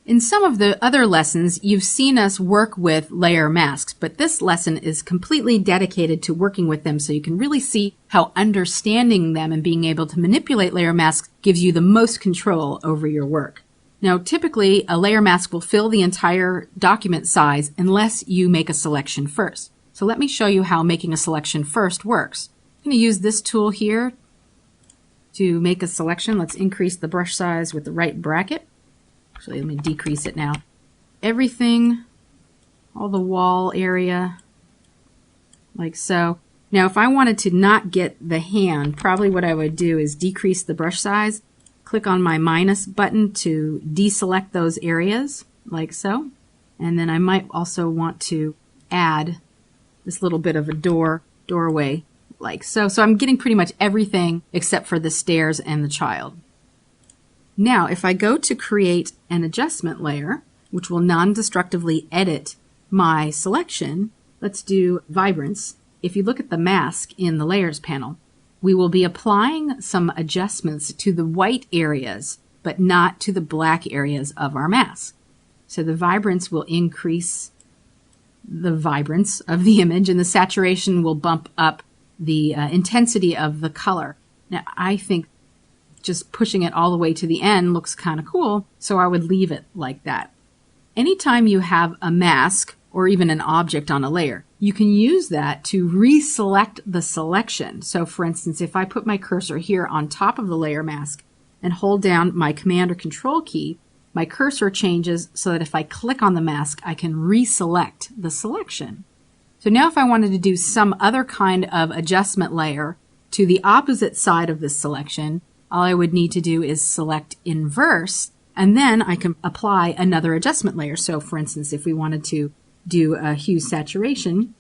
In some of the other lessons, you've seen us work with layer masks, but this lesson is completely dedicated to working with them so you can really see how understanding them and being able to manipulate layer masks gives you the most control over your work. Now, typically, a layer mask will fill the entire document size unless you make a selection first. So let me show you how making a selection first works. I'm going to use this tool here to make a selection. Let's increase the brush size with the right bracket. Actually, let me decrease it now. Everything, all the wall area, like so. Now, if I wanted to not get the hand, probably what I would do is decrease the brush size, click on my minus button to deselect those areas, like so. And then I might also want to add this little bit of a doorway, like so. So I'm getting pretty much everything except for the stairs and the child. Now, if I go to create an adjustment layer, which will non-destructively edit my selection, let's do vibrance. If you look at the mask in the layers panel, we will be applying some adjustments to the white areas, but not to the black areas of our mask. So the vibrance will increase the vibrance of the image, and the saturation will bump up the intensity of the color. Now, I think just pushing it all the way to the end looks kind of cool, so I would leave it like that. Anytime you have a mask or even an object on a layer, you can use that to reselect the selection. So for instance, if I put my cursor here on top of the layer mask and hold down my Command or Control key, my cursor changes so that if I click on the mask, I can reselect the selection. So now if I wanted to do some other kind of adjustment layer to the opposite side of this selection, all I would need to do is select inverse, and then I can apply another adjustment layer. So for instance, if we wanted to do a hue saturation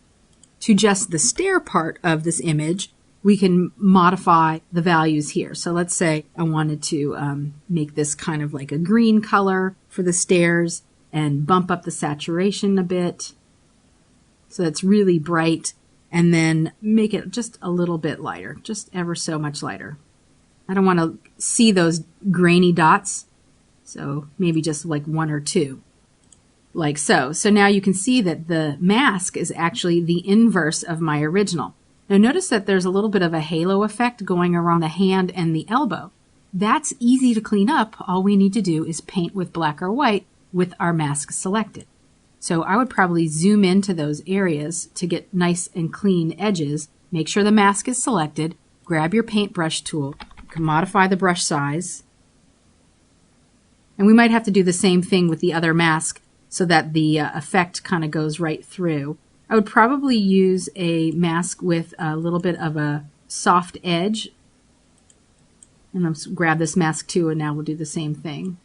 to just the stair part of this image, we can modify the values here. So let's say I wanted to make this kind of like a green color for the stairs and bump up the saturation a bit so it's really bright, and then make it just a little bit lighter, just ever so much lighter. I don't want to see those grainy dots, so maybe just like 1 or 2, like so. So now you can see that the mask is actually the inverse of my original. Now notice that there's a little bit of a halo effect going around the hand and the elbow. That's easy to clean up. All we need to do is paint with black or white with our mask selected. So I would probably zoom into those areas to get nice and clean edges. Make sure the mask is selected. Grab your paintbrush tool. You can modify the brush size. And we might have to do the same thing with the other mask so that the effect kind of goes right through. I would probably use a mask with a little bit of a soft edge. And let's grab this mask too, and now we'll do the same thing.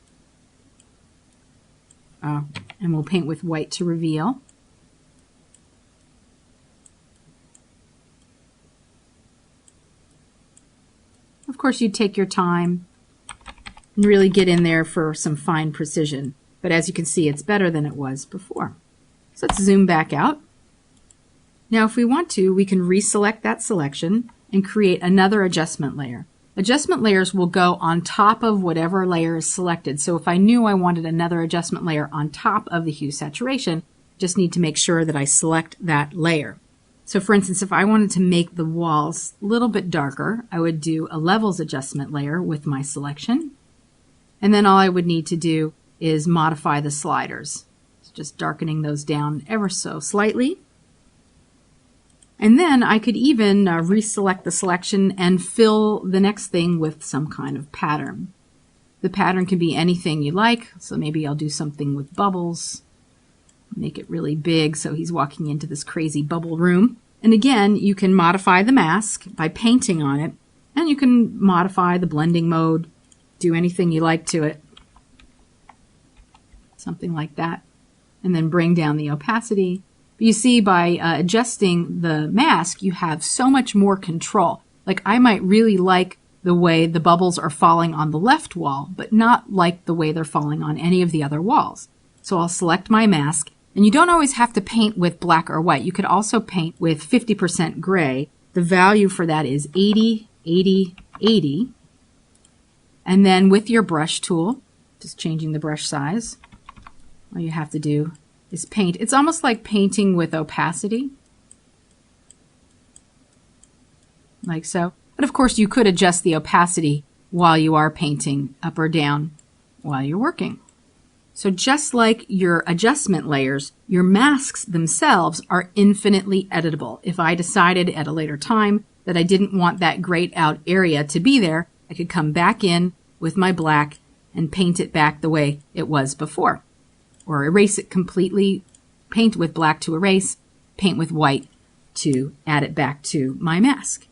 And we'll paint with white to reveal. Of course, you take your time and really get in there for some fine precision. But as you can see, it's better than it was before. So let's zoom back out. Now, if we want to, we can reselect that selection and create another adjustment layer. Adjustment layers will go on top of whatever layer is selected. So if I knew I wanted another adjustment layer on top of the hue saturation, just need to make sure that I select that layer. So for instance, if I wanted to make the walls a little bit darker, I would do a levels adjustment layer with my selection. And then all I would need to do is modify the sliders. So just darkening those down ever so slightly. And then I could even reselect the selection and fill the next thing with some kind of pattern. The pattern can be anything you like, so maybe I'll do something with bubbles, make it really big so he's walking into this crazy bubble room. And again, you can modify the mask by painting on it, and you can modify the blending mode, do anything you like to it, something like that, and then bring down the opacity. You see, by adjusting the mask, you have so much more control. Like, I might really like the way the bubbles are falling on the left wall, but not like the way they're falling on any of the other walls. So I'll select my mask, and you don't always have to paint with black or white. You could also paint with 50% gray. The value for that is 80, 80, 80. And then with your brush tool, just changing the brush size, All you have to do is paint. It's almost like painting with opacity, like so. But of course, you could adjust the opacity while you are painting up or down while you're working. So just like your adjustment layers, your masks themselves are infinitely editable. If I decided at a later time that I didn't want that grayed out area to be there, I could come back in with my black and paint it back the way it was before. Or erase it completely, paint with black to erase, paint with white to add it back to my mask.